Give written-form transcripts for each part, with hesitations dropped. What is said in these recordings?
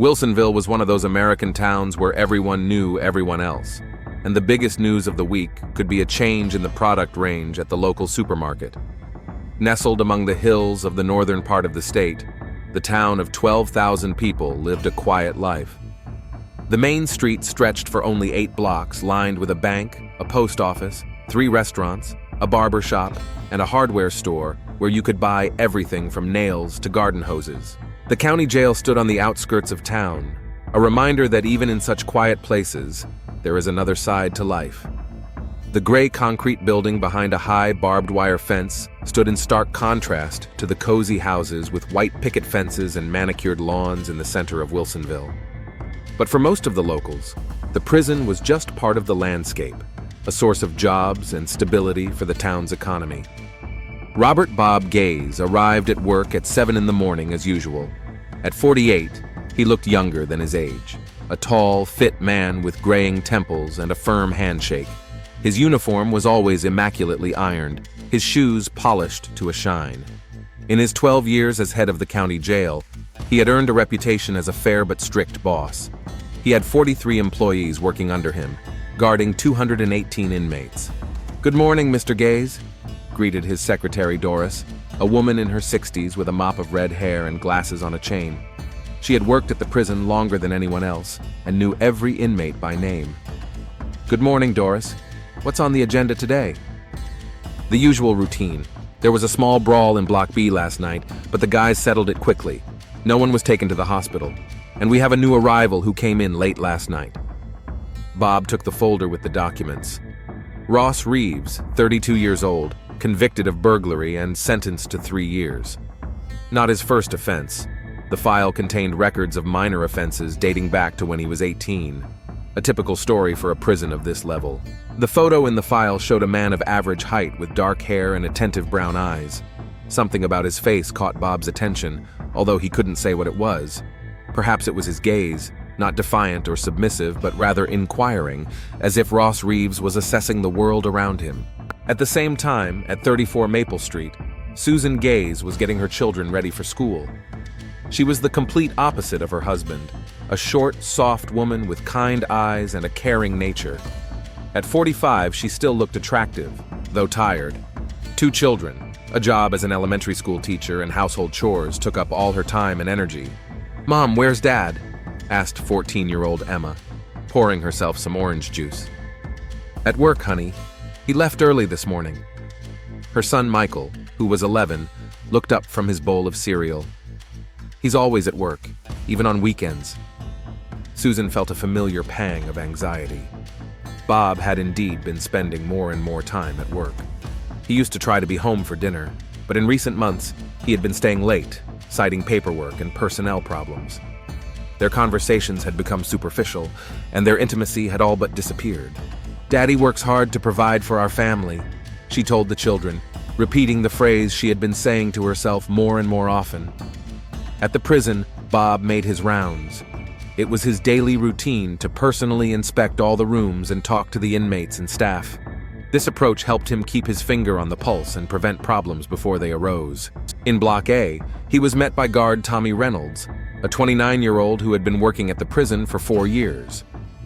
Wilsonville was one of those American towns where everyone knew everyone else, and the biggest news of the week could be a change in the product range at the local supermarket. Nestled among the hills of the northern part of the state, the town of 12,000 people lived a quiet life. The main street stretched for only 8 blocks, lined with a bank, a post office, 3 restaurants, a barber shop, and a hardware store where you could buy everything from nails to garden hoses. The county jail stood on the outskirts of town, a reminder that even in such quiet places, there is another side to life. The gray concrete building behind a high barbed wire fence stood in stark contrast to the cozy houses with white picket fences and manicured lawns in the center of Wilsonville. But for most of the locals, the prison was just part of the landscape, a source of jobs and stability for the town's economy. Robert Bob Gaze arrived at work at 7 in the morning as usual. At 48, he looked younger than his age, a tall, fit man with graying temples and a firm handshake. His uniform was always immaculately ironed, his shoes polished to a shine. In his 12 years as head of the county jail, he had earned a reputation as a fair but strict boss. He had 43 employees working under him, guarding 218 inmates. "Good morning, Mr. Gaze," greeted his secretary Doris, a woman in her 60s with a mop of red hair and glasses on a chain. She had worked at the prison longer than anyone else and knew every inmate by name. "Good morning, Doris. What's on the agenda today?" The usual routine. There was a small brawl in Block B last night, but the guys settled it quickly. No one was taken to the hospital, and we have a new arrival who came in late last night. Bob took the folder with the documents. Ross Reeves, 32 years old, convicted of burglary and sentenced to 3 years. Not his first offense. The file contained records of minor offenses dating back to when he was 18. A typical story for a prison of this level. The photo in the file showed a man of average height with dark hair and attentive brown eyes. Something about his face caught Bob's attention, although he couldn't say what it was. Perhaps it was his gaze, not defiant or submissive, but rather inquiring, as if Ross Reeves was assessing the world around him. At the same time, at 34 Maple Street, Susan Gaze was getting her children ready for school. She was the complete opposite of her husband, a short, soft woman with kind eyes and a caring nature. At 45, she still looked attractive, though tired. 2 children, a job as an elementary school teacher, and household chores took up all her time and energy. "Mom, where's Dad?" asked 14-year-old Emma, pouring herself some orange juice. "At work, honey. He left early this morning." Her son Michael, who was 11, looked up from his bowl of cereal. "He's always at work, even on weekends." Susan felt a familiar pang of anxiety. Bob had indeed been spending more and more time at work. He used to try to be home for dinner, but in recent months, he had been staying late, citing paperwork and personnel problems. Their conversations had become superficial, and their intimacy had all but disappeared. "Daddy works hard to provide for our family," she told the children, repeating the phrase she had been saying to herself more and more often. At the prison, Bob made his rounds. It was his daily routine to personally inspect all the rooms and talk to the inmates and staff. This approach helped him keep his finger on the pulse and prevent problems before they arose. In Block A, he was met by guard Tommy Reynolds, a 29-year-old who had been working at the prison for 4 years.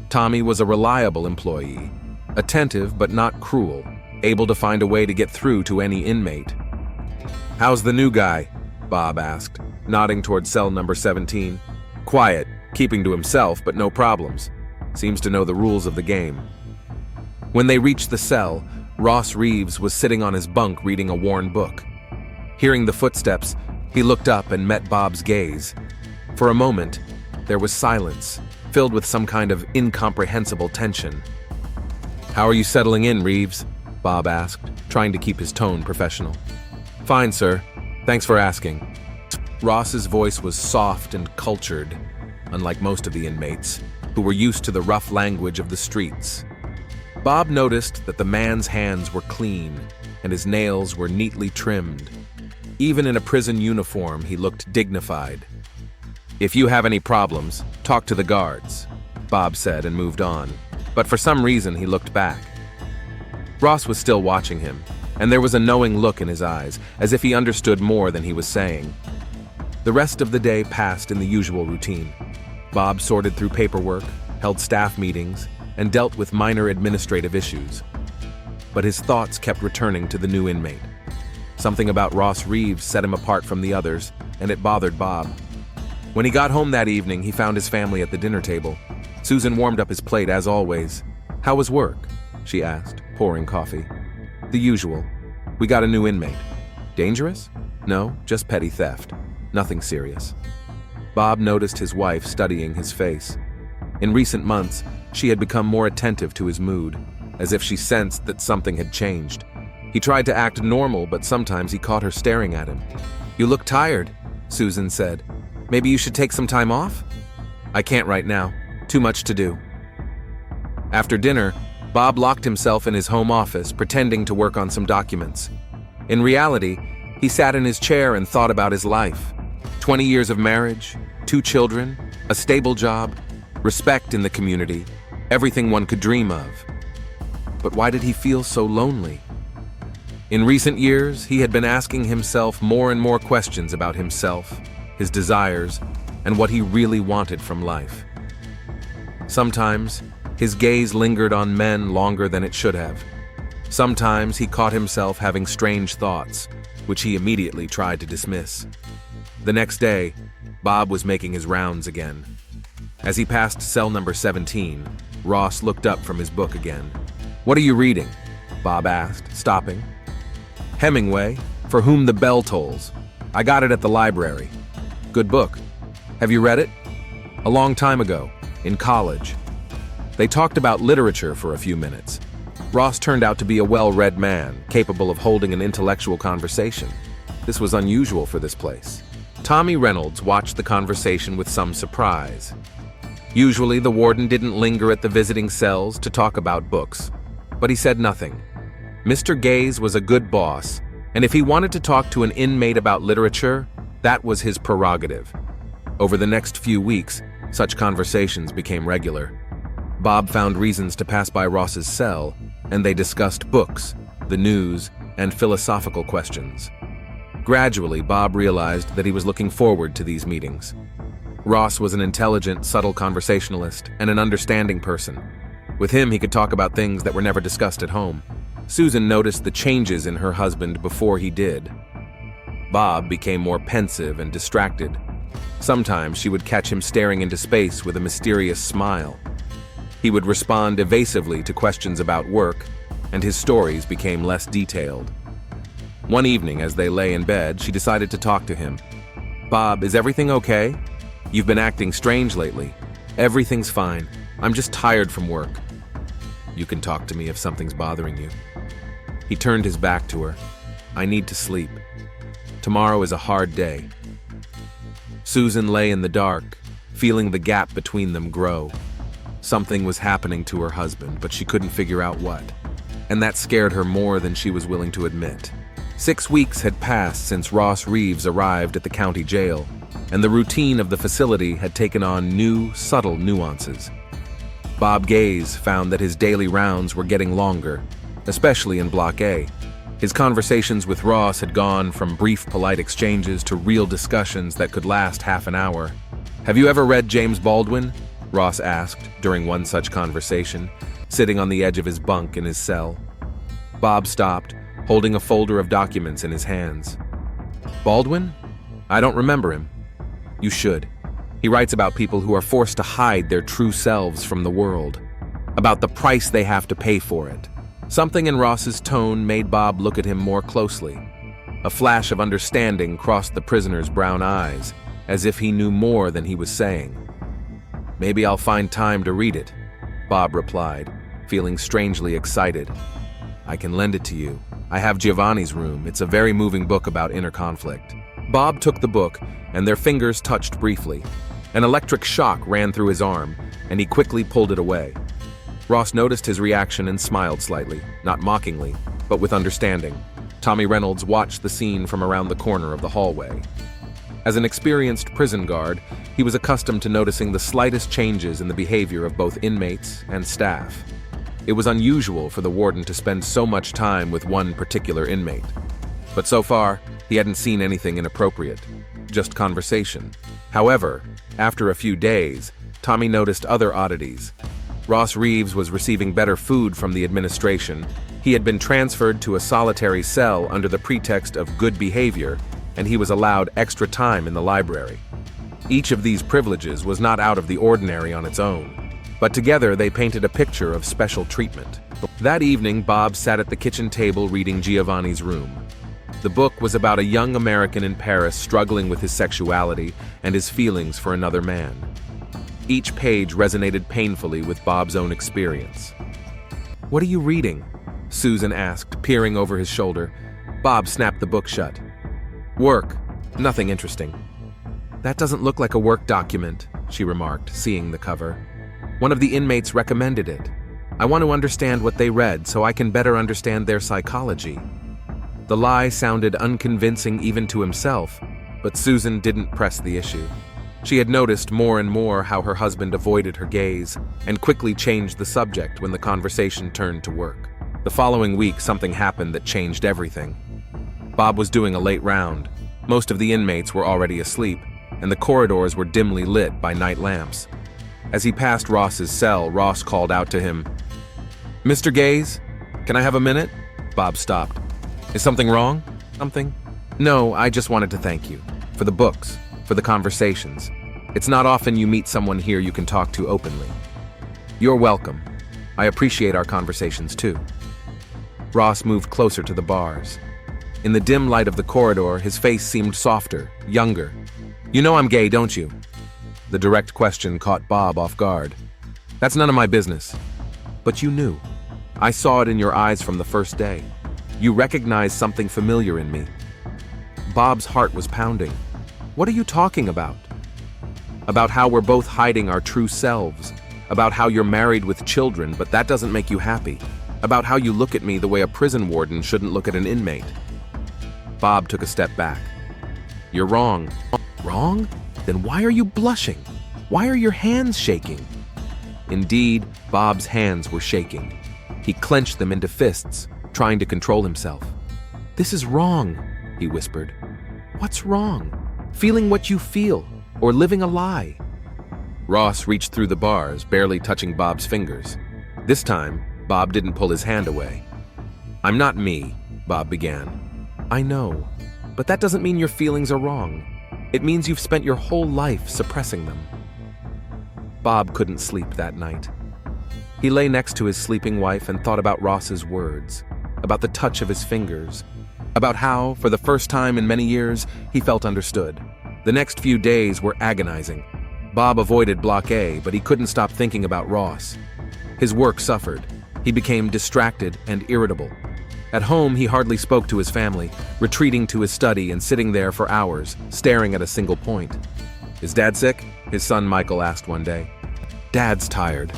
Tommy was a reliable employee, attentive but not cruel, able to find a way to get through to any inmate. "How's the new guy?" Bob asked, nodding toward cell number 17. "Quiet, keeping to himself, but no problems. Seems to know the rules of the game." When they reached the cell, Ross Reeves was sitting on his bunk reading a worn book. Hearing the footsteps, he looked up and met Bob's gaze. For a moment, there was silence, filled with some kind of incomprehensible tension. "How are you settling in, Reeves?" Bob asked, trying to keep his tone professional. "Fine, sir. Thanks for asking." Ross's voice was soft and cultured, unlike most of the inmates, who were used to the rough language of the streets. Bob noticed that the man's hands were clean, and his nails were neatly trimmed. Even in a prison uniform, he looked dignified. "If you have any problems, talk to the guards," Bob said and moved on. But for some reason, he looked back. Ross was still watching him, and there was a knowing look in his eyes, as if he understood more than he was saying. The rest of the day passed in the usual routine. Bob sorted through paperwork, held staff meetings, and dealt with minor administrative issues. But his thoughts kept returning to the new inmate. Something about Ross Reeves set him apart from the others, and it bothered Bob. When he got home that evening, he found his family at the dinner table. Susan warmed up his plate as always. "How was work?" she asked, pouring coffee. "The usual. We got a new inmate." "Dangerous?" "No, just petty theft. Nothing serious." Bob noticed his wife studying his face. In recent months, she had become more attentive to his mood, as if she sensed that something had changed. He tried to act normal, but sometimes he caught her staring at him. "You look tired," Susan said. "Maybe you should take some time off?" "I can't right now. Too much to do." After dinner, Bob locked himself in his home office, pretending to work on some documents. In reality, he sat in his chair and thought about his life. 20 years of marriage, 2 children, a stable job, respect in the community, everything one could dream of. But why did he feel so lonely? In recent years, he had been asking himself more and more questions about himself, his desires, and what he really wanted from life. Sometimes, his gaze lingered on men longer than it should have. Sometimes he caught himself having strange thoughts, which he immediately tried to dismiss. The next day, Bob was making his rounds again. As he passed cell number 17, Ross looked up from his book again. "What are you reading?" Bob asked, stopping. "Hemingway, For Whom the Bell Tolls. I got it at the library." "Good book. Have you read it?" "A long time ago, in college." They talked about literature for a few minutes. Ross turned out to be a well-read man, capable of holding an intellectual conversation. This was unusual for this place. Tommy Reynolds watched the conversation with some surprise. Usually, the warden didn't linger at the visiting cells to talk about books, but he said nothing. Mr. Gaze was a good boss, and if he wanted to talk to an inmate about literature, that was his prerogative. Over the next few weeks, such conversations became regular. Bob found reasons to pass by Ross's cell, and they discussed books, the news, and philosophical questions. Gradually, Bob realized that he was looking forward to these meetings. Ross was an intelligent, subtle conversationalist and an understanding person. With him, he could talk about things that were never discussed at home. Susan noticed the changes in her husband before he did. Bob became more pensive and distracted. Sometimes she would catch him staring into space with a mysterious smile. He would respond evasively to questions about work, and his stories became less detailed. One evening, as they lay in bed, she decided to talk to him. "Bob, is everything okay? You've been acting strange lately." "Everything's fine. I'm just tired from work." "You can talk to me if something's bothering you." He turned his back to her. "I need to sleep. Tomorrow is a hard day." Susan lay in the dark, feeling the gap between them grow. Something was happening to her husband, but she couldn't figure out what. And that scared her more than she was willing to admit. 6 weeks had passed since Ross Reeves arrived at the county jail, and the routine of the facility had taken on new, subtle nuances. Bob Gaze found that his daily rounds were getting longer, especially in Block A. His conversations with Ross had gone from brief, polite exchanges to real discussions that could last half an hour. "Have you ever read James Baldwin?" Ross asked during one such conversation, sitting on the edge of his bunk in his cell. Bob stopped, holding a folder of documents in his hands. "Baldwin? I don't remember him." "You should. He writes about people who are forced to hide their true selves from the world, about the price they have to pay for it." Something in Ross's tone made Bob look at him more closely. A flash of understanding crossed the prisoner's brown eyes, as if he knew more than he was saying. "Maybe I'll find time to read it," Bob replied, feeling strangely excited. "I can lend it to you. I have Giovanni's room. It's a very moving book about inner conflict." Bob took the book, and their fingers touched briefly. An electric shock ran through his arm, and he quickly pulled it away. Ross noticed his reaction and smiled slightly, not mockingly, but with understanding. Tommy Reynolds watched the scene from around the corner of the hallway. As an experienced prison guard, he was accustomed to noticing the slightest changes in the behavior of both inmates and staff. It was unusual for the warden to spend so much time with one particular inmate. But so far, he hadn't seen anything inappropriate, just conversation. However, After a few days, Tommy noticed other oddities. Ross Reeves was receiving better food from the administration. He had been transferred to a solitary cell under the pretext of good behavior, and he was allowed extra time in the library. Each of these privileges was not out of the ordinary on its own, but together they painted a picture of special treatment. That evening, Bob sat at the kitchen table reading Giovanni's Room. The book was about a young American in Paris struggling with his sexuality and his feelings for another man. Each page resonated painfully with Bob's own experience. "What are you reading?" Susan asked, peering over his shoulder. Bob snapped the book shut. "Work. Nothing interesting." "That doesn't look like a work document," she remarked, seeing the cover. "One of the inmates recommended it. I want to understand what they read so I can better understand their psychology." The lie sounded unconvincing even to himself, but Susan didn't press the issue. She had noticed more and more how her husband avoided her gaze and quickly changed the subject when the conversation turned to work. The following week, something happened that changed everything. Bob was doing a late round. Most of the inmates were already asleep, and the corridors were dimly lit by night lamps. As he passed Ross's cell, Ross called out to him, "Mr. Gaze, can I have a minute?" Bob stopped. "Is something wrong?" "Something?" "No, I just wanted to thank you. For the books, for the conversations. It's not often you meet someone here you can talk to openly." "You're welcome. I appreciate our conversations too." Ross moved closer to the bars. In the dim light of the corridor, his face seemed softer, younger. "You know I'm gay, don't you?" The direct question caught Bob off guard. "That's none of my business." "But you knew. I saw it in your eyes from the first day. You recognized something familiar in me." Bob's heart was pounding. "What are you talking about?" "About how we're both hiding our true selves. About how you're married with children, but that doesn't make you happy. About how you look at me the way a prison warden shouldn't look at an inmate." Bob took a step back. "You're wrong." "Wrong? Then why are you blushing? Why are your hands shaking?" Indeed, Bob's hands were shaking. He clenched them into fists, trying to control himself. "This is wrong," he whispered. "What's wrong? Feeling what you feel, or living a lie?" Ross reached through the bars, barely touching Bob's fingers. This time, Bob didn't pull his hand away. "I'm not me," Bob began. "I know, but that doesn't mean your feelings are wrong. It means you've spent your whole life suppressing them." Bob couldn't sleep that night. He lay next to his sleeping wife and thought about Ross's words, about the touch of his fingers, about how, for the first time in many years, he felt understood. The next few days were agonizing. Bob avoided Block A, but he couldn't stop thinking about Ross. His work suffered. He became distracted and irritable. At home, he hardly spoke to his family, retreating to his study and sitting there for hours, staring at a single point. "Is Dad sick?" his son Michael asked one day. "Dad's tired,"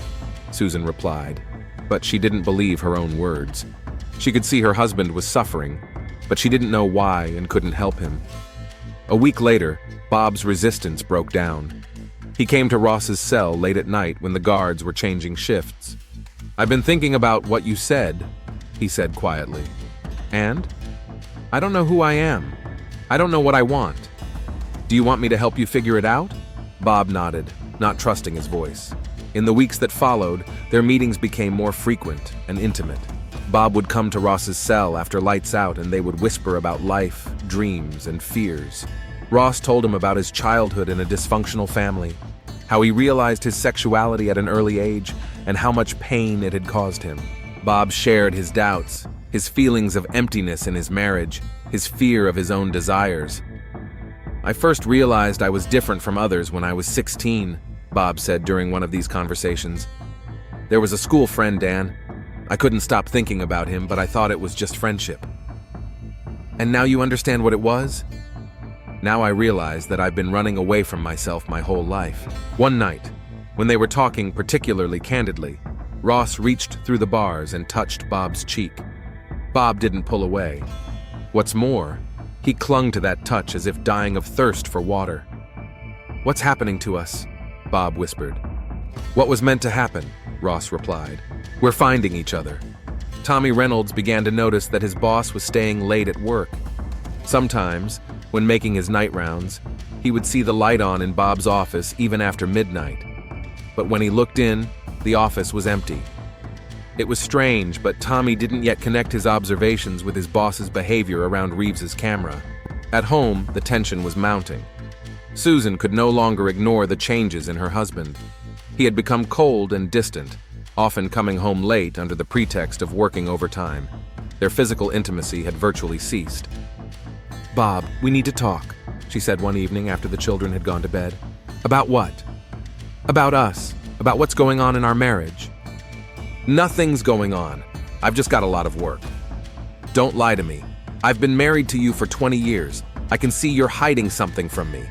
Susan replied, but she didn't believe her own words. She could see her husband was suffering, but she didn't know why and couldn't help him. A week later, Bob's resistance broke down. He came to Ross's cell late at night when the guards were changing shifts. "I've been thinking about what you said," he said quietly. "And? I don't know who I am. I don't know what I want. Do you want me to help you figure it out?" Bob nodded, not trusting his voice. In the weeks that followed, their meetings became more frequent and intimate. Bob would come to Ross's cell after lights out and they would whisper about life, dreams, and fears. Ross told him about his childhood in a dysfunctional family, how he realized his sexuality at an early age, and how much pain it had caused him. Bob shared his doubts, his feelings of emptiness in his marriage, his fear of his own desires. "I first realized I was different from others when I was 16, Bob said during one of these conversations. "There was a school friend, Dan. I couldn't stop thinking about him, but I thought it was just friendship." "And now you understand what it was?" "Now I realize that I've been running away from myself my whole life." One night, when they were talking particularly candidly, Ross reached through the bars and touched Bob's cheek. Bob didn't pull away. What's more, he clung to that touch as if dying of thirst for water. "What's happening to us?" Bob whispered. "What was meant to happen," Ross replied. "We're finding each other." Tommy Reynolds began to notice that his boss was staying late at work. Sometimes, when making his night rounds, He would see the light on in Bob's office even after midnight. But when he looked in, the office was empty. It was strange, but Tommy didn't yet connect his observations with his boss's behavior around Reeves's camera. At home, the tension was mounting. Susan could no longer ignore the changes in her husband. He had become cold and distant, often coming home late under the pretext of working overtime. Their physical intimacy had virtually ceased. "Bob, we need to talk," she said one evening after the children had gone to bed. "About what?" "About us. About what's going on in our marriage." "Nothing's going on. I've just got a lot of work." "Don't lie to me. I've been married to you for 20 years. I can see you're hiding something from me."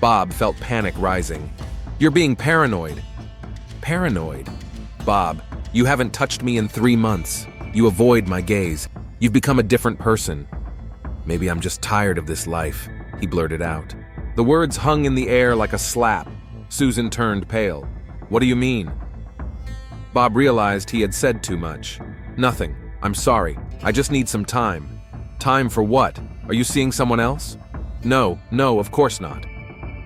Bob felt panic rising. "You're being paranoid." "Paranoid? Bob, you haven't touched me in 3 months. You avoid my gaze. You've become a different person." "Maybe I'm just tired of this life," he blurted out. The words hung in the air like a slap. Susan turned pale. "What do you mean?" Bob realized he had said too much. "Nothing. I'm sorry. I just need some time." "Time for what? Are you seeing someone else?" No, of course not."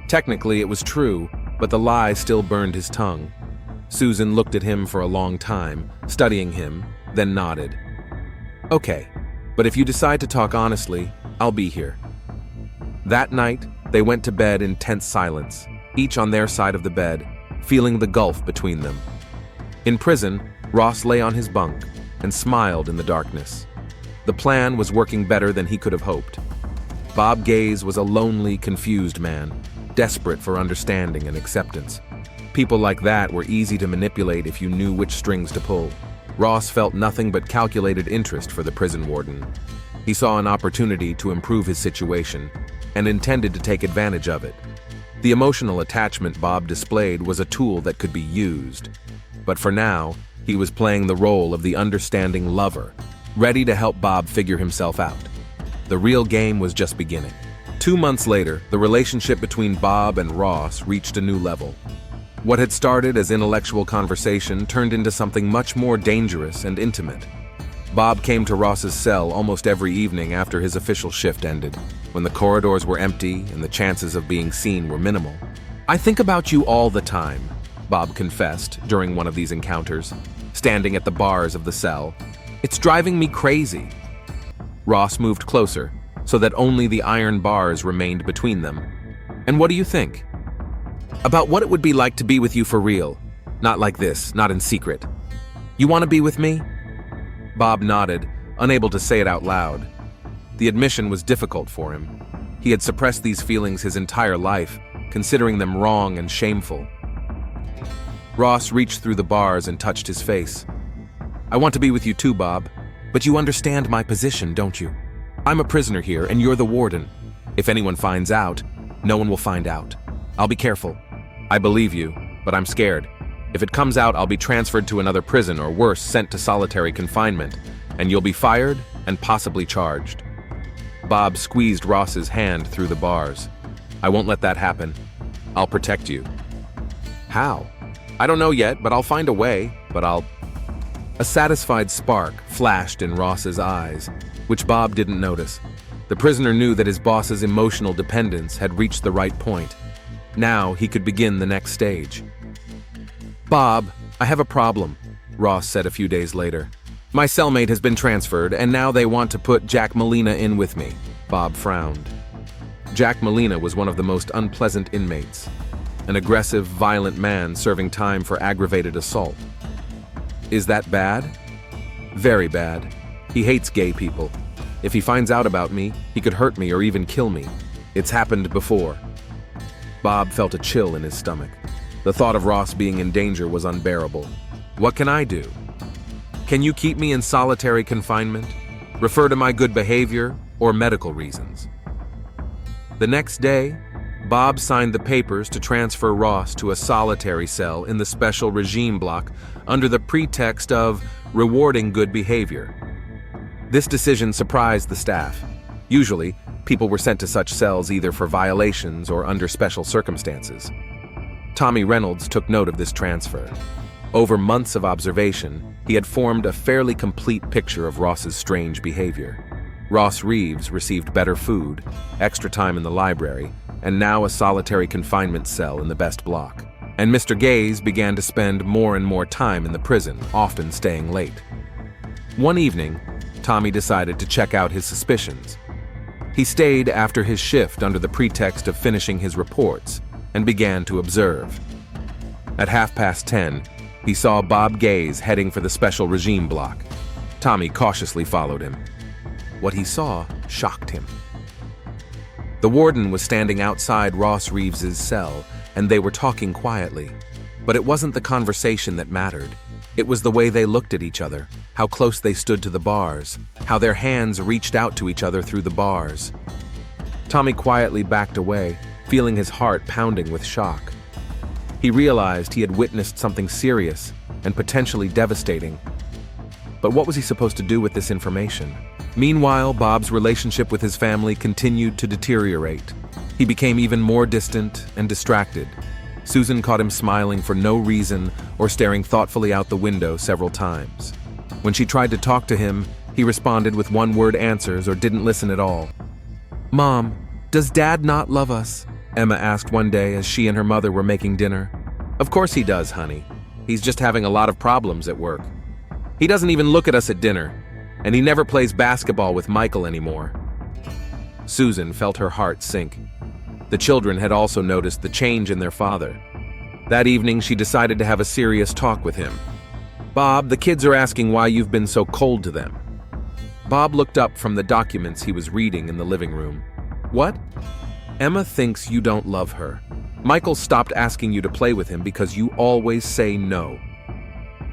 Technically, it was true, but the lie still burned his tongue. Susan looked at him for a long time, studying him, then nodded. "Okay, but if you decide to talk honestly, I'll be here." That night, they went to bed in tense silence, each on their side of the bed, feeling the gulf between them. In prison, Ross lay on his bunk and smiled in the darkness. The plan was working better than he could have hoped. Bob Gaze was a lonely, confused man, desperate for understanding and acceptance. People like that were easy to manipulate if you knew which strings to pull. Ross felt nothing but calculated interest for the prison warden. He saw an opportunity to improve his situation and intended to take advantage of it. The emotional attachment Bob displayed was a tool that could be used. But for now, he was playing the role of the understanding lover, ready to help Bob figure himself out. The real game was just beginning. 2 months later, the relationship between Bob and Ross reached a new level. What had started as intellectual conversation turned into something much more dangerous and intimate. Bob came to Ross's cell almost every evening after his official shift ended, when the corridors were empty and the chances of being seen were minimal. "I think about you all the time," Bob confessed during one of these encounters, standing at the bars of the cell. "It's driving me crazy." Ross moved closer, so that only the iron bars remained between them. "And what do you think?" "About what it would be like to be with you for real. Not like this, not in secret. You want to be with me?" Bob nodded, unable to say it out loud. The admission was difficult for him. He had suppressed these feelings his entire life, considering them wrong and shameful. Ross reached through the bars and touched his face. "I want to be with you too, Bob. But you understand my position, don't you? I'm a prisoner here, and you're the warden. If anyone finds out, no one will find out. I'll be careful. I believe you, but I'm scared. If it comes out, I'll be transferred to another prison or worse, sent to solitary confinement, and you'll be fired and possibly charged." Bob squeezed Ross's hand through the bars. "I won't let that happen. I'll protect you." "How?" "I don't know yet, but I'll find a way, A satisfied spark flashed in Ross's eyes, which Bob didn't notice. The prisoner knew that his boss's emotional dependence had reached the right point. Now he could begin the next stage. "Bob, I have a problem," Ross said a few days later. "My cellmate has been transferred, and now they want to put Jack Molina in with me." Bob frowned. Jack Molina was one of the most unpleasant inmates, an aggressive, violent man serving time for aggravated assault. "Is that bad?" "Very bad. He hates gay people. If he finds out about me, he could hurt me or even kill me. It's happened before." Bob felt a chill in his stomach. The thought of Ross being in danger was unbearable. "What can I do?" "Can you keep me in solitary confinement? Refer to my good behavior or medical reasons." The next day, Bob signed the papers to transfer Ross to a solitary cell in the special regime block under the pretext of rewarding good behavior. This decision surprised the staff. Usually, people were sent to such cells either for violations or under special circumstances. Tommy Reynolds took note of this transfer. Over months of observation, he had formed a fairly complete picture of Ross's strange behavior. Ross Reeves received better food, extra time in the library, and now a solitary confinement cell in the best block. And Mr. Gaze began to spend more and more time in the prison, often staying late. One evening, Tommy decided to check out his suspicions. He stayed after his shift under the pretext of finishing his reports and began to observe. At 10:30, he saw Bob Gaze heading for the special regime block. Tommy cautiously followed him. What he saw shocked him. The warden was standing outside Ross Reeves's cell, and they were talking quietly. But it wasn't the conversation that mattered. It was the way they looked at each other, how close they stood to the bars, how their hands reached out to each other through the bars. Tommy quietly backed away, feeling his heart pounding with shock. He realized he had witnessed something serious and potentially devastating. But what was he supposed to do with this information? Meanwhile, Bob's relationship with his family continued to deteriorate. He became even more distant and distracted. Susan caught him smiling for no reason or staring thoughtfully out the window several times. When she tried to talk to him, he responded with one-word answers or didn't listen at all. "Mom, does Dad not love us?" Emma asked one day as she and her mother were making dinner. "Of course he does, honey. He's just having a lot of problems at work. He doesn't even look at us at dinner, and he never plays basketball with Michael anymore." Susan felt her heart sink. The children had also noticed the change in their father. That evening, she decided to have a serious talk with him. "Bob, the kids are asking why you've been so cold to them." Bob looked up from the documents he was reading in the living room. "What?" "Emma thinks you don't love her. Michael stopped asking you to play with him because you always say no."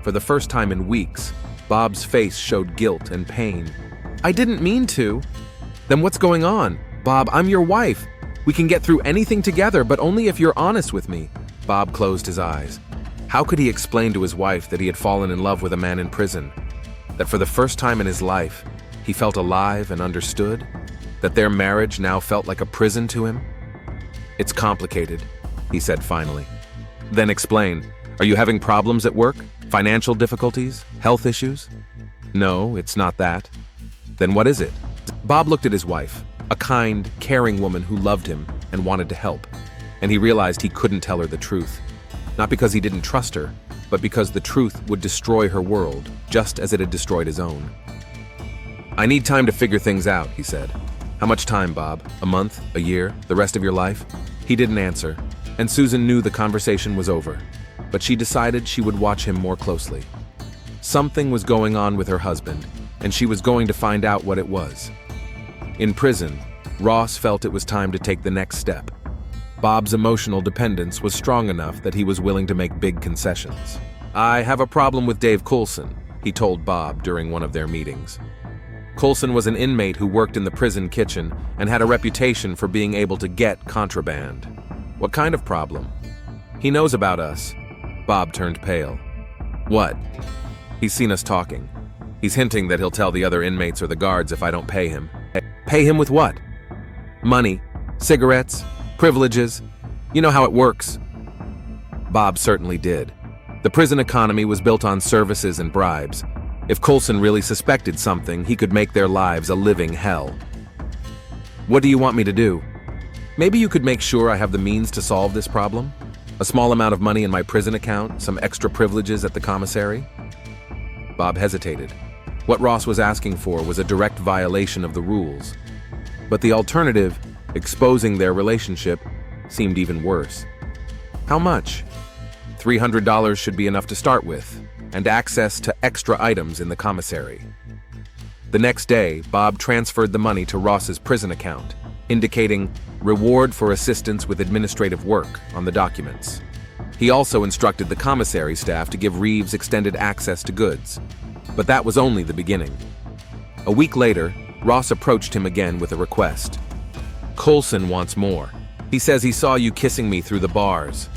For the first time in weeks, Bob's face showed guilt and pain. "I didn't mean to." "Then what's going on? Bob, I'm your wife. We can get through anything together, but only if you're honest with me." Bob closed his eyes. How could he explain to his wife that he had fallen in love with a man in prison? That for the first time in his life, he felt alive and understood? That their marriage now felt like a prison to him? "It's complicated," he said finally. "Then explain. Are you having problems at work? Financial difficulties? Health issues?" "No, it's not that." "Then what is it?" Bob looked at his wife, a kind, caring woman who loved him and wanted to help, and he realized he couldn't tell her the truth. Not because he didn't trust her, but because the truth would destroy her world, just as it had destroyed his own. "I need time to figure things out," he said. "How much time, Bob? A month? A year? The rest of your life?" He didn't answer, and Susan knew the conversation was over, but she decided she would watch him more closely. Something was going on with her husband, and she was going to find out what it was. In prison, Ross felt it was time to take the next step. Bob's emotional dependence was strong enough that he was willing to make big concessions. "I have a problem with Dave Coulson," he told Bob during one of their meetings. Coulson was an inmate who worked in the prison kitchen and had a reputation for being able to get contraband. "What kind of problem?" "He knows about us." Bob turned pale. "What?" "He's seen us talking. He's hinting that he'll tell the other inmates or the guards if I don't pay him." "Pay him with what?" "Money, cigarettes, privileges. You know how it works." Bob certainly did. The prison economy was built on services and bribes. If Coulson really suspected something, he could make their lives a living hell. "What do you want me to do?" "Maybe you could make sure I have the means to solve this problem? A small amount of money in my prison account, some extra privileges at the commissary?" Bob hesitated. What Ross was asking for was a direct violation of the rules. But the alternative, exposing their relationship, seemed even worse. "How much?" $300 should be enough to start with, and access to extra items in the commissary. The next day, Bob transferred the money to Ross's prison account, indicating reward for assistance with administrative work on the documents. He also instructed the commissary staff to give Reeves extended access to goods. But that was only the beginning. A week later, Ross approached him again with a request. "Coulson wants more. He says he saw you kissing me through the bars."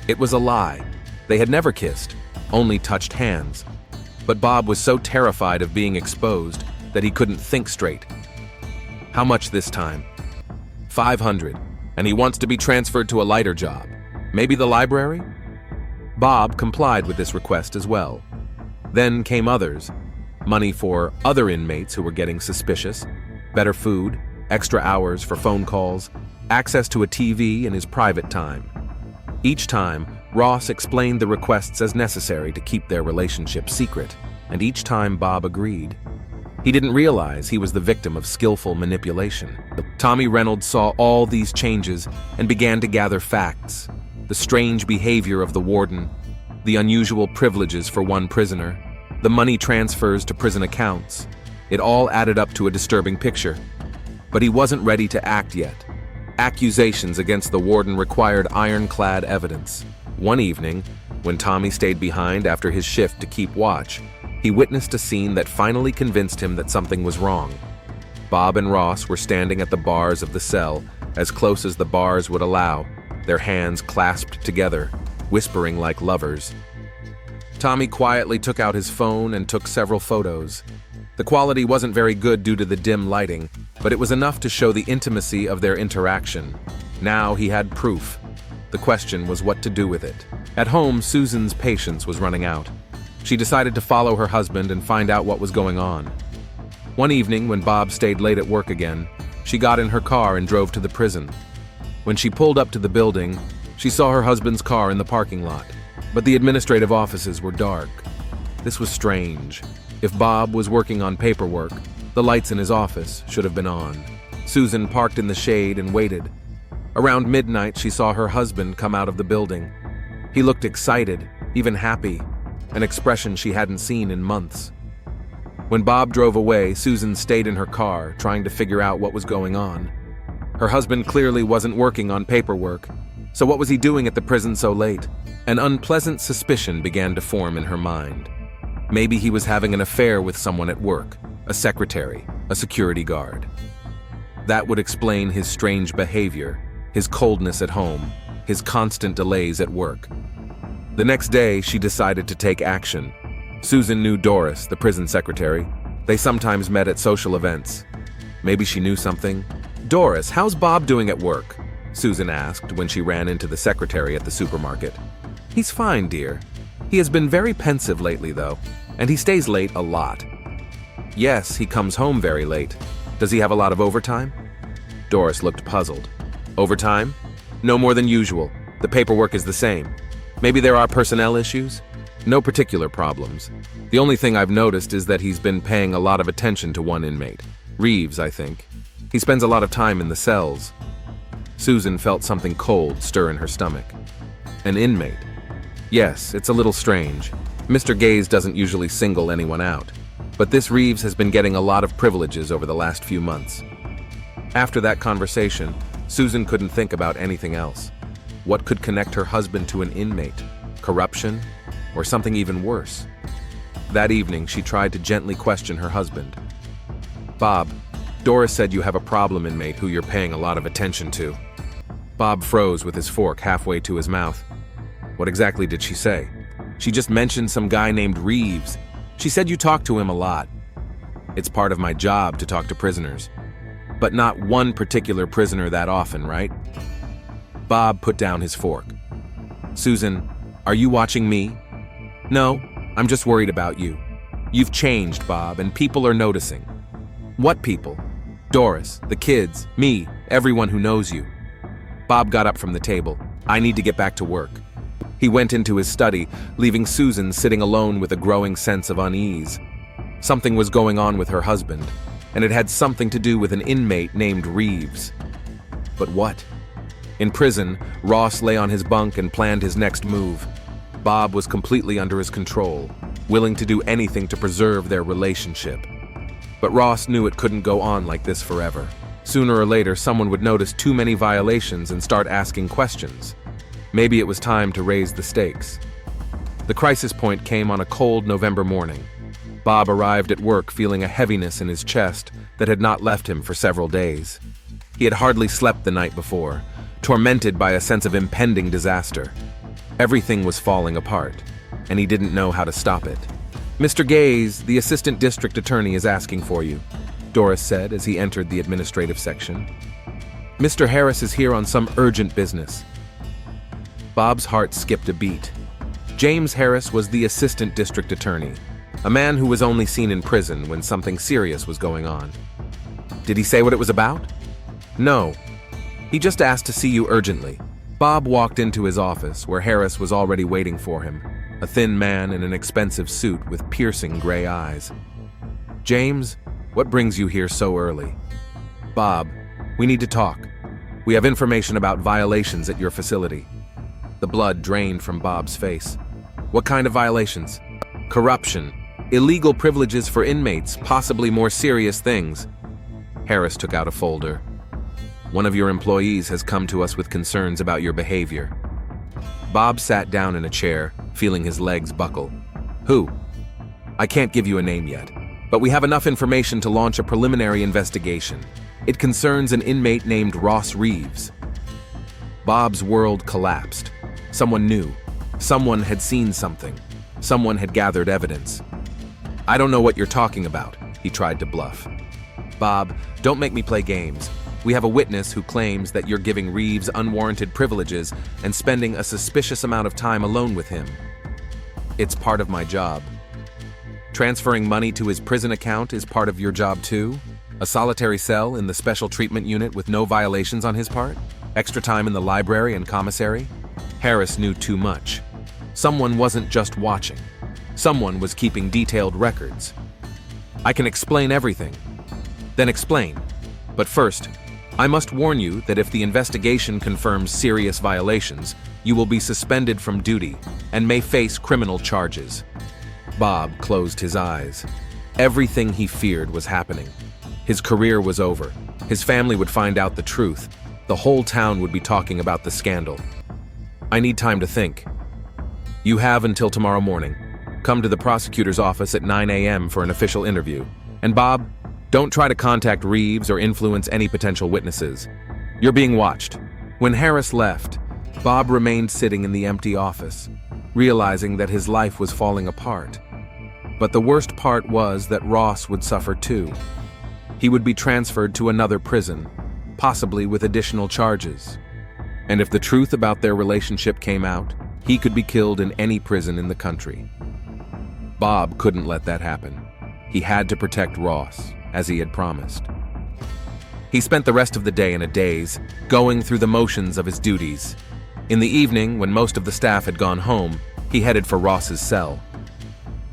It was a lie. They had never kissed, only touched hands. But Bob was so terrified of being exposed that he couldn't think straight. "How much this time?" $500, and he wants to be transferred to a lighter job. Maybe the library? Bob complied with this request as well. Then came others. Money for other inmates who were getting suspicious, better food, extra hours for phone calls, access to a TV in his private time. Each time, Ross explained the requests as necessary to keep their relationship secret, and each time Bob agreed. He didn't realize he was the victim of skillful manipulation. Tommy Reynolds saw all these changes and began to gather facts. The strange behavior of the warden, the unusual privileges for one prisoner, the money transfers to prison accounts. It all added up to a disturbing picture. But he wasn't ready to act yet. Accusations against the warden required ironclad evidence. One evening, when Tommy stayed behind after his shift to keep watch, he witnessed a scene that finally convinced him that something was wrong. Bob and Ross were standing at the bars of the cell, as close as the bars would allow, their hands clasped together, whispering like lovers. Tommy quietly took out his phone and took several photos. The quality wasn't very good due to the dim lighting, but it was enough to show the intimacy of their interaction. Now he had proof. The question was what to do with it. At home, Susan's patience was running out. She decided to follow her husband and find out what was going on. One evening, when Bob stayed late at work again, she got in her car and drove to the prison. When she pulled up to the building, she saw her husband's car in the parking lot, but the administrative offices were dark. This was strange. If Bob was working on paperwork, the lights in his office should have been on. Susan parked in the shade and waited. Around midnight, she saw her husband come out of the building. He looked excited, even happy, an expression she hadn't seen in months. When Bob drove away, Susan stayed in her car, trying to figure out what was going on. Her husband clearly wasn't working on paperwork, so what was he doing at the prison so late? An unpleasant suspicion began to form in her mind. Maybe he was having an affair with someone at work, a secretary, a security guard. That would explain his strange behavior, his coldness at home, his constant delays at work. The next day, she decided to take action. Susan knew Doris, the prison secretary. They sometimes met at social events. Maybe she knew something. "Doris, how's Bob doing at work?" Susan asked when she ran into the secretary at the supermarket. "He's fine, dear. He has been very pensive lately, though, and he stays late a lot." "Yes, he comes home very late. Does he have a lot of overtime?" Doris looked puzzled. "Overtime? No more than usual. The paperwork is the same. Maybe there are personnel issues? No particular problems. The only thing I've noticed is that he's been paying a lot of attention to one inmate. Reeves, I think. He spends a lot of time in the cells." Susan felt something cold stir in her stomach. An inmate? Yes, it's a little strange. Mr. Gaze doesn't usually single anyone out, but this Reeves has been getting a lot of privileges over the last few months. After that conversation, Susan couldn't think about anything else. What could connect her husband to an inmate? Corruption? Or something even worse? That evening, she tried to gently question her husband. "Bob, Doris said you have a problem inmate who you're paying a lot of attention to." Bob froze with his fork halfway to his mouth. What exactly did she say? "She just mentioned some guy named Reeves. She said you talk to him a lot." "It's part of my job to talk to prisoners. But not one particular prisoner that often, right?" Bob put down his fork. "Susan, are you watching me?" "No, I'm just worried about you. You've changed, Bob, and people are noticing." "What people?" "Doris, the kids, me, everyone who knows you." Bob got up from the table. "I need to get back to work." He went into his study, leaving Susan sitting alone with a growing sense of unease. Something was going on with her husband, and it had something to do with an inmate named Reeves. But what? In prison, Ross lay on his bunk and planned his next move. Bob was completely under his control, willing to do anything to preserve their relationship. But Ross knew it couldn't go on like this forever. Sooner or later, someone would notice too many violations and start asking questions. Maybe it was time to raise the stakes. The crisis point came on a cold November morning. Bob arrived at work feeling a heaviness in his chest that had not left him for several days. He had hardly slept the night before, tormented by a sense of impending disaster. Everything was falling apart, and he didn't know how to stop it. "Mr. Gaze, the assistant district attorney is asking for you," Doris said as he entered the administrative section. "Mr. Harris is here on some urgent business." Bob's heart skipped a beat. James Harris was the assistant district attorney, a man who was only seen in prison when something serious was going on. Did he say what it was about? No. He just asked to see you urgently. Bob walked into his office, where Harris was already waiting for him, a thin man in an expensive suit with piercing gray eyes. James, what brings you here so early? Bob, we need to talk. We have information about violations at your facility. The blood drained from Bob's face. What kind of violations? Corruption, illegal privileges for inmates, possibly more serious things. Harris took out a folder. One of your employees has come to us with concerns about your behavior. Bob sat down in a chair, feeling his legs buckle. Who? I can't give you a name yet, but we have enough information to launch a preliminary investigation. It concerns an inmate named Ross Reeves. Bob's world collapsed. Someone knew. Someone had seen something. Someone had gathered evidence. I don't know what you're talking about, he tried to bluff. Bob, don't make me play games. We have a witness who claims that you're giving Reeves unwarranted privileges and spending a suspicious amount of time alone with him. It's part of my job. Transferring money to his prison account is part of your job too? A solitary cell in the special treatment unit with no violations on his part? Extra time in the library and commissary? Harris knew too much. Someone wasn't just watching. Someone was keeping detailed records. I can explain everything. Then explain. But first, I must warn you that if the investigation confirms serious violations, you will be suspended from duty and may face criminal charges. Bob closed his eyes. Everything he feared was happening. His career was over. His family would find out the truth. The whole town would be talking about the scandal. I need time to think. You have until tomorrow morning. Come to the prosecutor's office at 9 a.m. for an official interview. And Bob, don't try to contact Reeves or influence any potential witnesses. You're being watched. When Harris left, Bob remained sitting in the empty office, realizing that his life was falling apart. But the worst part was that Ross would suffer too. He would be transferred to another prison, possibly with additional charges. And if the truth about their relationship came out, he could be killed in any prison in the country. Bob couldn't let that happen. He had to protect Ross, as he had promised. He spent the rest of the day in a daze, going through the motions of his duties. In the evening, when most of the staff had gone home, he headed for Ross's cell.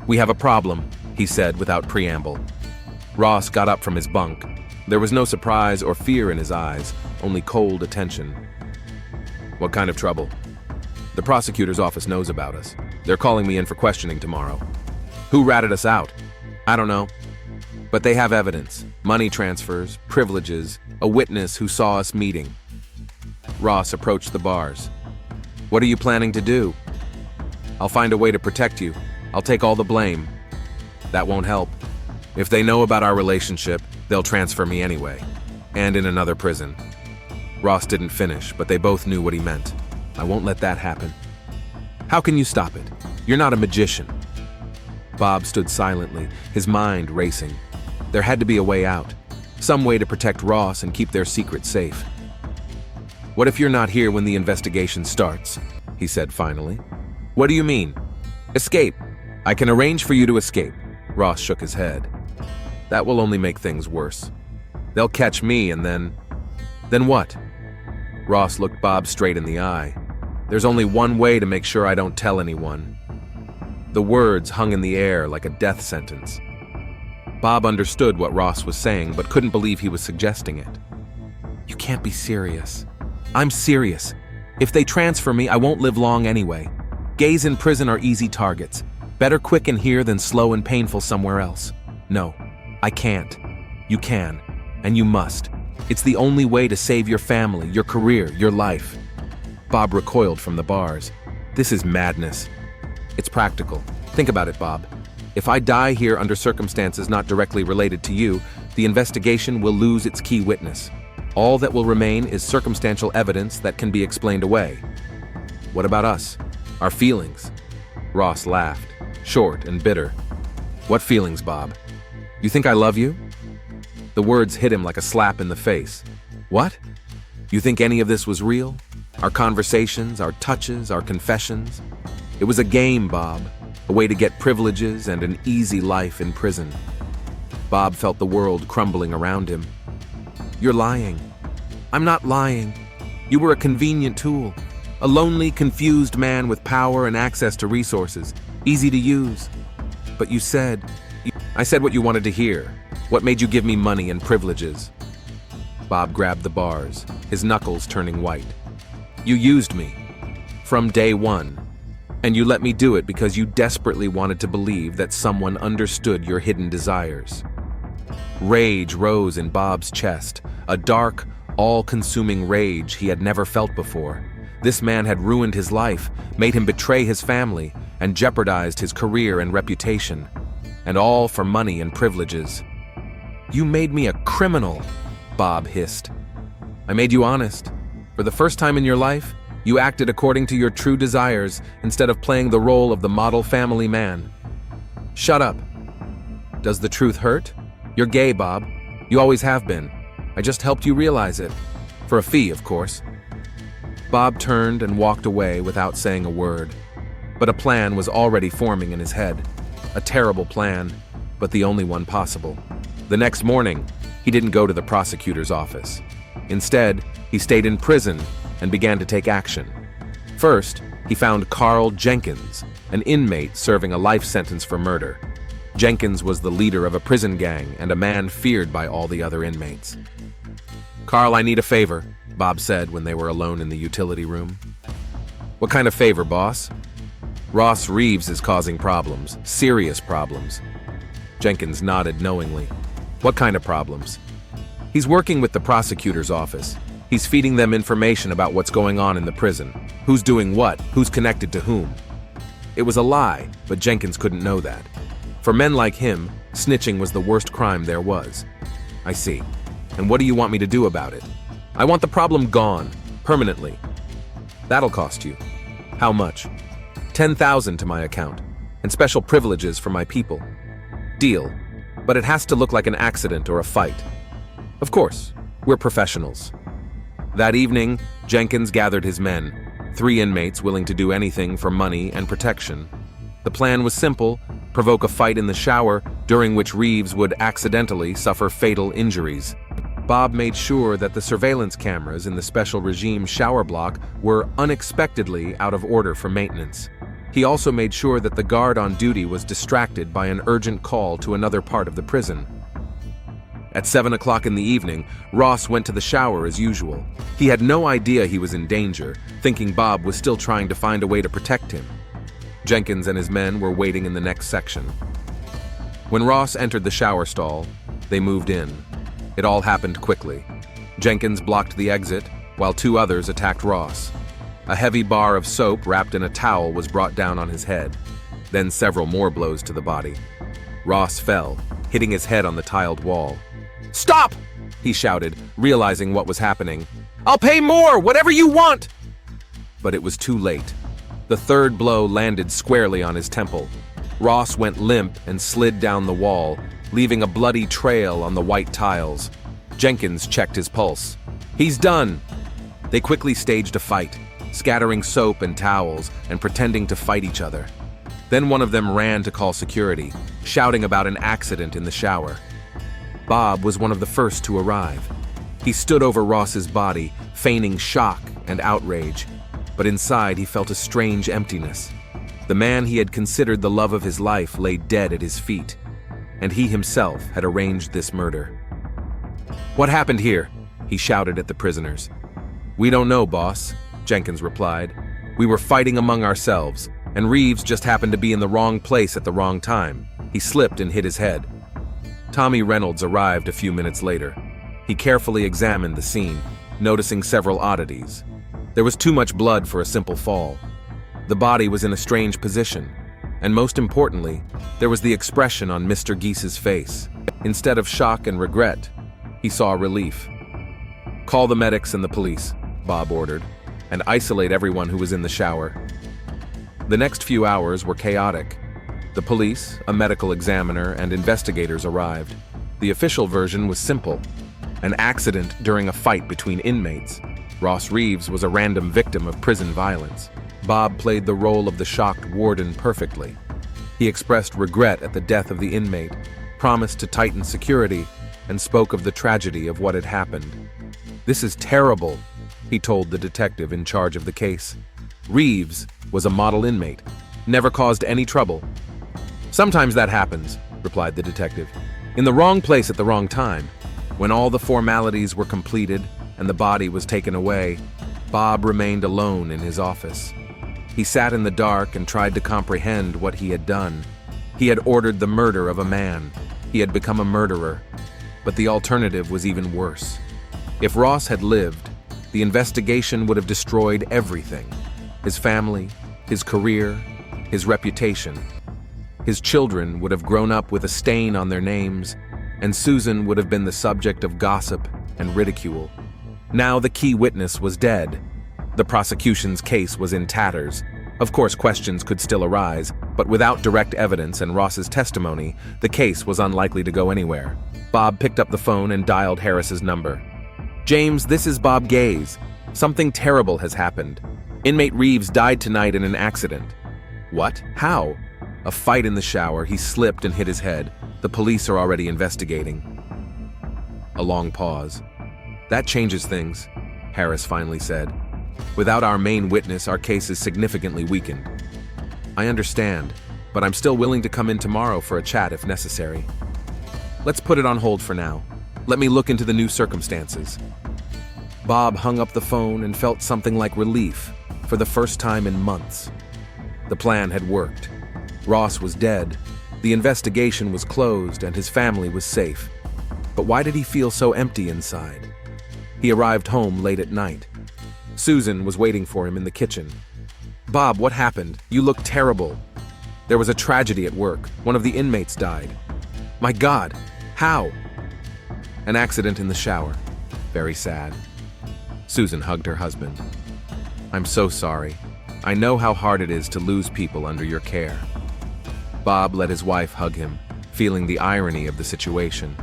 "We have a problem," he said without preamble. Ross got up from his bunk. There was no surprise or fear in his eyes, only cold attention. "What kind of trouble?" "The prosecutor's office knows about us. They're calling me in for questioning tomorrow." "Who ratted us out?" "I don't know. But they have evidence, money transfers, privileges, a witness who saw us meeting." Ross approached the bars. "What are you planning to do?" "I'll find a way to protect you. I'll take all the blame." "That won't help. If they know about our relationship, they'll transfer me anyway. And in another prison." Ross didn't finish, but they both knew what he meant. "I won't let that happen." "How can you stop it? You're not a magician." Bob stood silently, his mind racing. There had to be a way out, some way to protect Ross and keep their secret safe. "What if you're not here when the investigation starts?" he said finally. "What do you mean?" "Escape. I can arrange for you to escape." Ross shook his head. "That will only make things worse. They'll catch me and then..." "Then what?" Ross looked Bob straight in the eye. "There's only one way to make sure I don't tell anyone." The words hung in the air like a death sentence. Bob understood what Ross was saying, but couldn't believe he was suggesting it. "You can't be serious." "I'm serious. If they transfer me, I won't live long anyway. Gays in prison are easy targets. Better quick in here than slow and painful somewhere else. No, I can't. You can, and you must. It's the only way to save your family, your career, your life." Bob recoiled from the bars. "This is madness." "It's practical. Think about it, Bob. If I die here under circumstances not directly related to you, the investigation will lose its key witness. All that will remain is circumstantial evidence that can be explained away. What about us? Our feelings?" Ross laughed, short and bitter. "What feelings, Bob? You think I love you?" The words hit him like a slap in the face. "What? You think any of this was real? Our conversations, our touches, our confessions? It was a game, Bob. A way to get privileges and an easy life in prison." Bob felt the world crumbling around him. "You're lying." "I'm not lying. You were a convenient tool. A lonely, confused man with power and access to resources. Easy to use. But I said what you wanted to hear. What made you give me money and privileges? Bob grabbed the bars, his knuckles turning white. You used me. From day one. And you let me do it because you desperately wanted to believe that someone understood your hidden desires. Rage rose in Bob's chest, a dark, all-consuming rage he had never felt before. This man had ruined his life, made him betray his family, and jeopardized his career and reputation. And all for money and privileges. You made me a criminal, Bob hissed. I made you honest. For the first time in your life, you acted according to your true desires instead of playing the role of the model family man. Shut up. Does the truth hurt? You're gay, Bob. You always have been. I just helped you realize it. For a fee, of course. Bob turned and walked away without saying a word. But a plan was already forming in his head. A terrible plan, but the only one possible. The next morning, he didn't go to the prosecutor's office. Instead, he stayed in prison and began to take action. First, he found Carl Jenkins, an inmate serving a life sentence for murder. Jenkins was the leader of a prison gang and a man feared by all the other inmates. Carl, I need a favor, Bob said when they were alone in the utility room. What kind of favor, boss? Ross Reeves is causing problems, serious problems. Jenkins nodded knowingly. What kind of problems? He's working with the prosecutor's office. He's feeding them information about what's going on in the prison. Who's doing what, who's connected to whom. It was a lie, but Jenkins couldn't know that. For men like him, snitching was the worst crime there was. I see. And what do you want me to do about it? I want the problem gone, permanently. That'll cost you. How much? $10,000 to my account, and special privileges for my people. Deal. But it has to look like an accident or a fight. Of course, we're professionals. That evening, Jenkins gathered his men, 3 inmates willing to do anything for money and protection. The plan was simple: provoke a fight in the shower, during which Reeves would accidentally suffer fatal injuries. Bob made sure that the surveillance cameras in the special regime shower block were unexpectedly out of order for maintenance. He also made sure that the guard on duty was distracted by an urgent call to another part of the prison. At 7 o'clock in the evening, Ross went to the shower as usual. He had no idea he was in danger, thinking Bob was still trying to find a way to protect him. Jenkins and his men were waiting in the next section. When Ross entered the shower stall, they moved in. It all happened quickly. Jenkins blocked the exit, while 2 others attacked Ross. A heavy bar of soap wrapped in a towel was brought down on his head, then several more blows to the body. Ross fell, hitting his head on the tiled wall. "Stop!" he shouted, realizing what was happening. "I'll pay more, whatever you want!" But it was too late. The 3rd blow landed squarely on his temple. Ross went limp and slid down the wall, leaving a bloody trail on the white tiles. Jenkins checked his pulse. "He's done!" They quickly staged a fight, scattering soap and towels and pretending to fight each other. Then one of them ran to call security, shouting about an accident in the shower. Bob was one of the first to arrive. He stood over Ross's body, feigning shock and outrage, but inside he felt a strange emptiness. The man he had considered the love of his life lay dead at his feet, and he himself had arranged this murder. "What happened here?" he shouted at the prisoners. "We don't know, boss," Jenkins replied. "We were fighting among ourselves, and Reeves just happened to be in the wrong place at the wrong time. He slipped and hit his head." Tommy Reynolds arrived a few minutes later. He carefully examined the scene, noticing several oddities. There was too much blood for a simple fall. The body was in a strange position, and most importantly, there was the expression on Mr. Geese's face. Instead of shock and regret, he saw relief. "Call the medics and the police," Bob ordered, "and isolate everyone who was in the shower." The next few hours were chaotic. The police, a medical examiner, and investigators arrived. The official version was simple: an accident during a fight between inmates. Ross Reeves was a random victim of prison violence. Bob played the role of the shocked warden perfectly. He expressed regret at the death of the inmate, promised to tighten security, and spoke of the tragedy of what had happened. "This is terrible," he told the detective in charge of the case. Reeves was a model inmate, never caused any trouble. Sometimes that happens, replied the detective. In the wrong place at the wrong time. When all the formalities were completed and the body was taken away, Bob remained alone in his office. He sat in the dark and tried to comprehend what he had done. He had ordered the murder of a man. He had become a murderer. But the alternative was even worse. If Ross had lived, the investigation would have destroyed everything. His family, his career, his reputation. His children would have grown up with a stain on their names, and Susan would have been the subject of gossip and ridicule. Now the key witness was dead. The prosecution's case was in tatters. Of course, questions could still arise, but without direct evidence and Ross's testimony, the case was unlikely to go anywhere. Bob picked up the phone and dialed Harris's number. "James, this is Bob Gaze. Something terrible has happened. Inmate Reeves died tonight in an accident." "What? How?" "A fight in the shower. He slipped and hit his head. The police are already investigating." A long pause. "That changes things," Harris finally said. "Without our main witness, our case is significantly weakened." "I understand, but I'm still willing to come in tomorrow for a chat if necessary." "Let's put it on hold for now. Let me look into the new circumstances." Bob hung up the phone and felt something like relief for the first time in months. The plan had worked. Ross was dead, the investigation was closed, and his family was safe. But why did he feel so empty inside? He arrived home late at night. Susan was waiting for him in the kitchen. "Bob, what happened? You look terrible." "There was a tragedy at work. One of the inmates died." "My God, how?" "An accident in the shower. Very sad." Susan hugged her husband. "I'm so sorry. I know how hard it is to lose people under your care." Bob let his wife hug him, feeling the irony of the situation.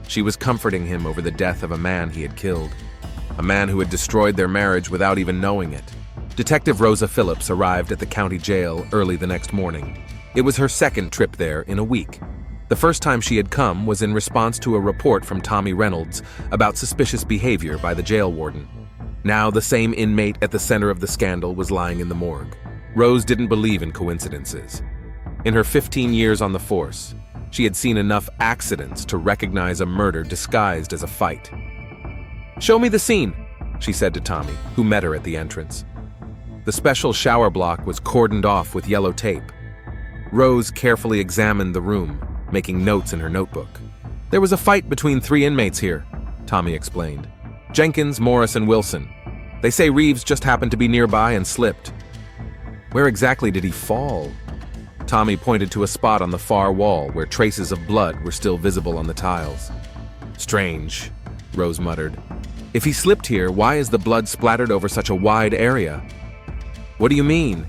She was comforting him over the death of a man he had killed, a man who had destroyed their marriage without even knowing it. Detective Rosa Phillips arrived at the county jail early the next morning. It was her second trip there in a week. The first time she had come was in response to a report from Tommy Reynolds about suspicious behavior by the jail warden. Now the same inmate at the center of the scandal was lying in the morgue. Rose didn't believe in coincidences. In her 15 years on the force, she had seen enough accidents to recognize a murder disguised as a fight. "Show me the scene," she said to Tommy, who met her at the entrance. The special shower block was cordoned off with yellow tape. Rose carefully examined the room, making notes in her notebook. "There was a fight between 3 inmates here," Tommy explained. "Jenkins, Morris, and Wilson. They say Reeves just happened to be nearby and slipped." "Where exactly did he fall?" Tommy pointed to a spot on the far wall where traces of blood were still visible on the tiles. "Strange," Rose muttered. "If he slipped here, why is the blood splattered over such a wide area?" "What do you mean?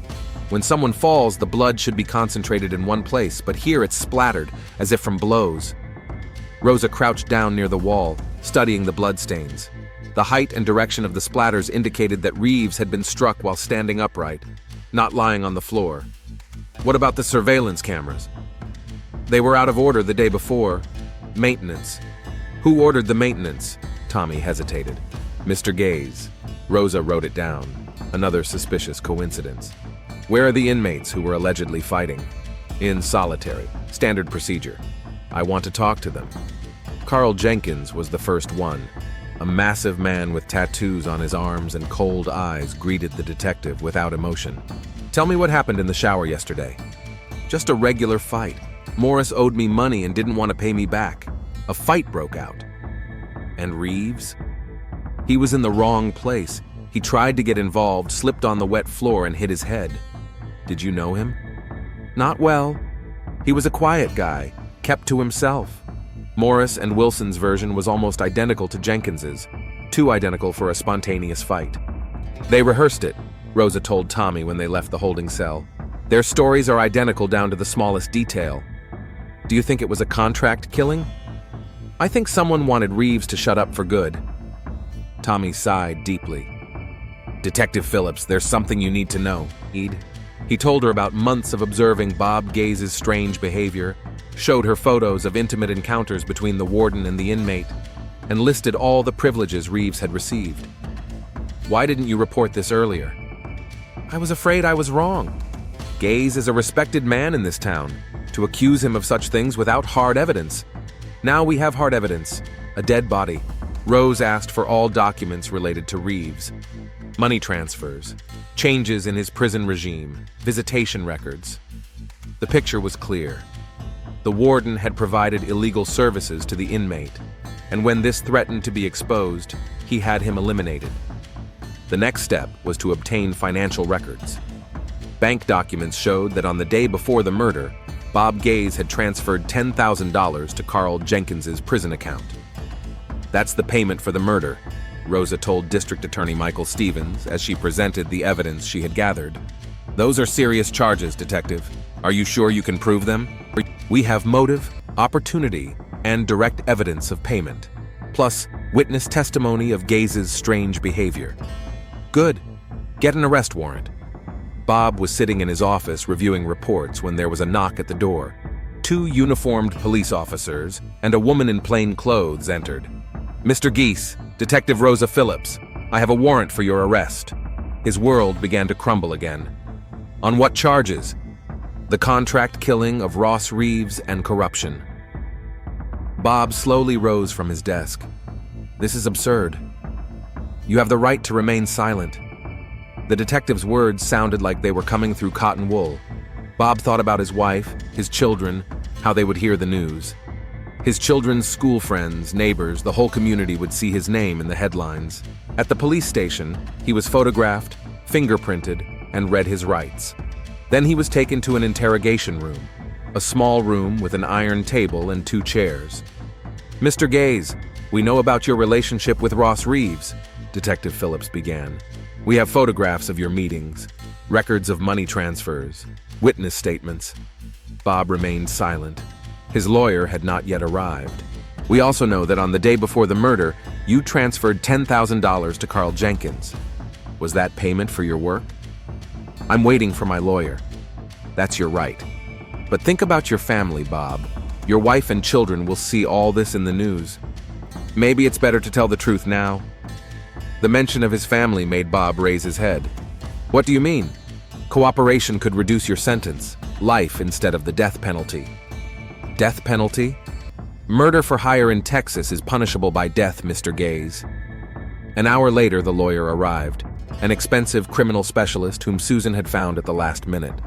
When someone falls, the blood should be concentrated in one place, but here it's splattered, as if from blows." Rosa crouched down near the wall, studying the bloodstains. The height and direction of the splatters indicated that Reeves had been struck while standing upright, not lying on the floor. "What about the surveillance cameras?" "They were out of order the day before. Maintenance." "Who ordered the maintenance?" Tommy hesitated. "Mr. Gaze." Rosa wrote it down. Another suspicious coincidence. "Where are the inmates who were allegedly fighting?" "In solitary. Standard procedure." "I want to talk to them." Carl Jenkins was the first one. A massive man with tattoos on his arms and cold eyes greeted the detective without emotion. "Tell me what happened in the shower yesterday." "Just a regular fight. Morris owed me money and didn't want to pay me back. A fight broke out." "And Reeves?" "He was in the wrong place. He tried to get involved, slipped on the wet floor, and hit his head." "Did you know him?" "Not well. He was a quiet guy, kept to himself." Morris and Wilson's version was almost identical to Jenkins's, too identical for a spontaneous fight. "They rehearsed it," Rosa told Tommy when they left the holding cell. "Their stories are identical down to the smallest detail." "Do you think it was a contract killing?" "I think someone wanted Reeves to shut up for good." Tommy sighed deeply. "Detective Phillips, there's something you need to know." He told her about months of observing Bob Gaze's strange behavior, showed her photos of intimate encounters between the warden and the inmate, and listed all the privileges Reeves had received. Why didn't you report this earlier?" "I was afraid I was wrong. Gaze is a respected man in this town. To accuse him of such things without hard evidence. Now we have hard evidence. A dead body." Rose asked for all documents related to Reeves. Money transfers, changes in his prison regime, visitation records. The picture was clear. The warden had provided illegal services to the inmate, and when this threatened to be exposed, he had him eliminated. The next step was to obtain financial records. Bank documents showed that on the day before the murder, Bob Gaze had transferred $10,000 to Carl Jenkins's prison account. "That's the payment for the murder," Rosa told District Attorney Michael Stevens as she presented the evidence she had gathered. "Those are serious charges, Detective. Are you sure you can prove them?" "We have motive, opportunity, and direct evidence of payment, plus witness testimony of Gaze's strange behavior." "Good. Get an arrest warrant." Bob was sitting in his office reviewing reports when there was a knock at the door. 2 uniformed police officers and a woman in plain clothes entered. "Mr. Geese, Detective Rosa Phillips, I have a warrant for your arrest." His world began to crumble again. "On what charges?" "The contract killing of Ross Reeves and corruption." Bob slowly rose from his desk. "This is absurd. You have the right to remain silent." The detective's words sounded like they were coming through cotton wool. Bob thought about his wife, his children, how they would hear the news. His children's school friends, neighbors, the whole community would see his name in the headlines. At the police station, he was photographed, fingerprinted, and read his rights. Then he was taken to an interrogation room, a small room with an iron table and 2 chairs. "Mr. Gaze, we know about your relationship with Ross Reeves," Detective Phillips began. "We have photographs of your meetings, records of money transfers, witness statements." Bob remained silent. His lawyer had not yet arrived. "We also know that on the day before the murder, you transferred $10,000 to Carl Jenkins. Was that payment for your work?" "I'm waiting for my lawyer." "That's your right. But think about your family, Bob. Your wife and children will see all this in the news. Maybe it's better to tell the truth now." The mention of his family made Bob raise his head. "What do you mean?" "Cooperation could reduce your sentence, life instead of the death penalty." "Death penalty?" "Murder for hire in Texas is punishable by death, Mr. Gaze." An hour later, the lawyer arrived, an expensive criminal specialist whom Susan had found at the last minute.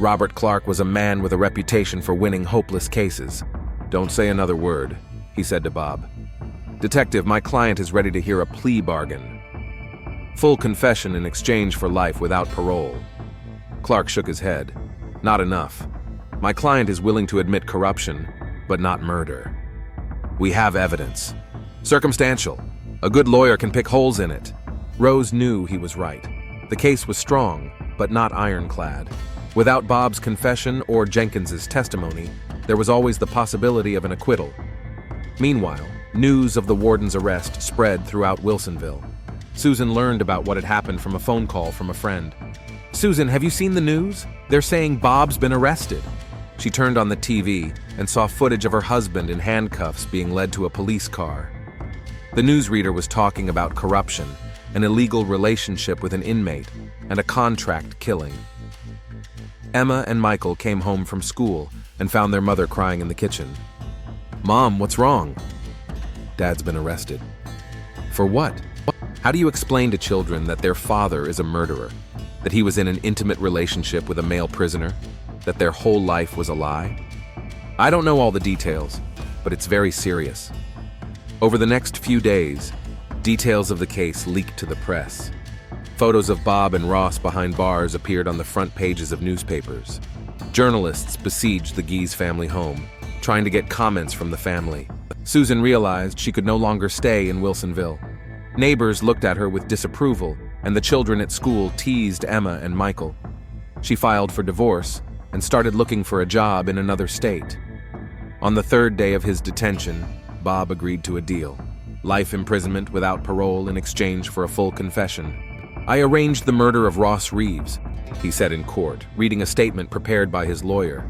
Robert Clark was a man with a reputation for winning hopeless cases. "Don't say another word," he said to Bob. "Detective, my client is ready to hear a plea bargain. Full confession in exchange for life without parole." Clark shook his head. "Not enough. My client is willing to admit corruption, but not murder. We have evidence. Circumstantial. A good lawyer can pick holes in it." Rose knew he was right. The case was strong, but not ironclad. Without Bob's confession or Jenkins's testimony, there was always the possibility of an acquittal. Meanwhile, news of the warden's arrest spread throughout Wilsonville. Susan learned about what had happened from a phone call from a friend. "Susan, have you seen the news? They're saying Bob's been arrested." She turned on the TV and saw footage of her husband in handcuffs being led to a police car. The newsreader was talking about corruption, an illegal relationship with an inmate, and a contract killing. Emma and Michael came home from school and found their mother crying in the kitchen. "Mom, what's wrong?" "Dad's been arrested." "For what?" "How do you explain to children that their father is a murderer, that he was in an intimate relationship with a male prisoner, that their whole life was a lie?" "I don't know all the details, but it's very serious." Over the next few days, details of the case leaked to the press. Photos of Bob and Ross behind bars appeared on the front pages of newspapers. Journalists besieged the Geese family home, trying to get comments from the family. Susan realized she could no longer stay in Wilsonville. Neighbors looked at her with disapproval, and the children at school teased Emma and Michael. She filed for divorce and started looking for a job in another state. On the 3rd day of his detention, Bob agreed to a deal. Life imprisonment without parole in exchange for a full confession. "I arranged the murder of Ross Reeves," he said in court, reading a statement prepared by his lawyer.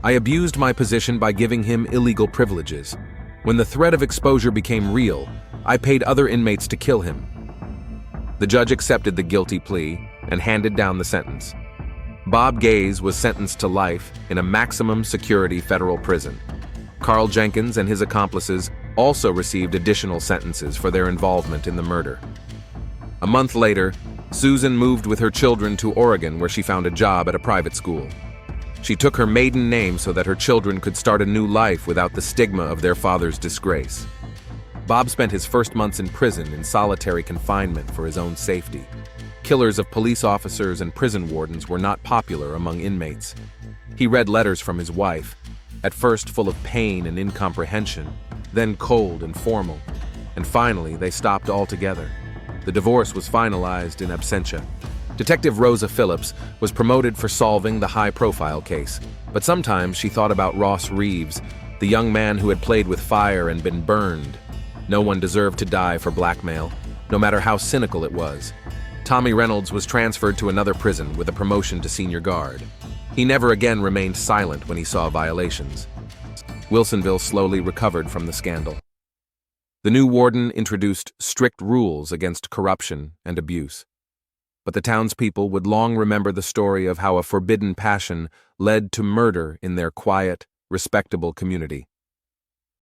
"I abused my position by giving him illegal privileges. When the threat of exposure became real, I paid other inmates to kill him." The judge accepted the guilty plea and handed down the sentence. Bob Gaze was sentenced to life in a maximum security federal prison. Carl Jenkins and his accomplices also received additional sentences for their involvement in the murder. A month later, Susan moved with her children to Oregon, where she found a job at a private school. She took her maiden name so that her children could start a new life without the stigma of their father's disgrace. Bob spent his first months in prison in solitary confinement for his own safety. Killers of police officers and prison wardens were not popular among inmates. He read letters from his wife, at first full of pain and incomprehension, then cold and formal, and finally they stopped altogether. The divorce was finalized in absentia. Detective Rosa Phillips was promoted for solving the high-profile case, but sometimes she thought about Ross Reeves, the young man who had played with fire and been burned. No one deserved to die for blackmail, no matter how cynical it was. Tommy Reynolds was transferred to another prison with a promotion to senior guard. He never again remained silent when he saw violations. Wilsonville slowly recovered from the scandal. The new warden introduced strict rules against corruption and abuse. But the townspeople would long remember the story of how a forbidden passion led to murder in their quiet, respectable community.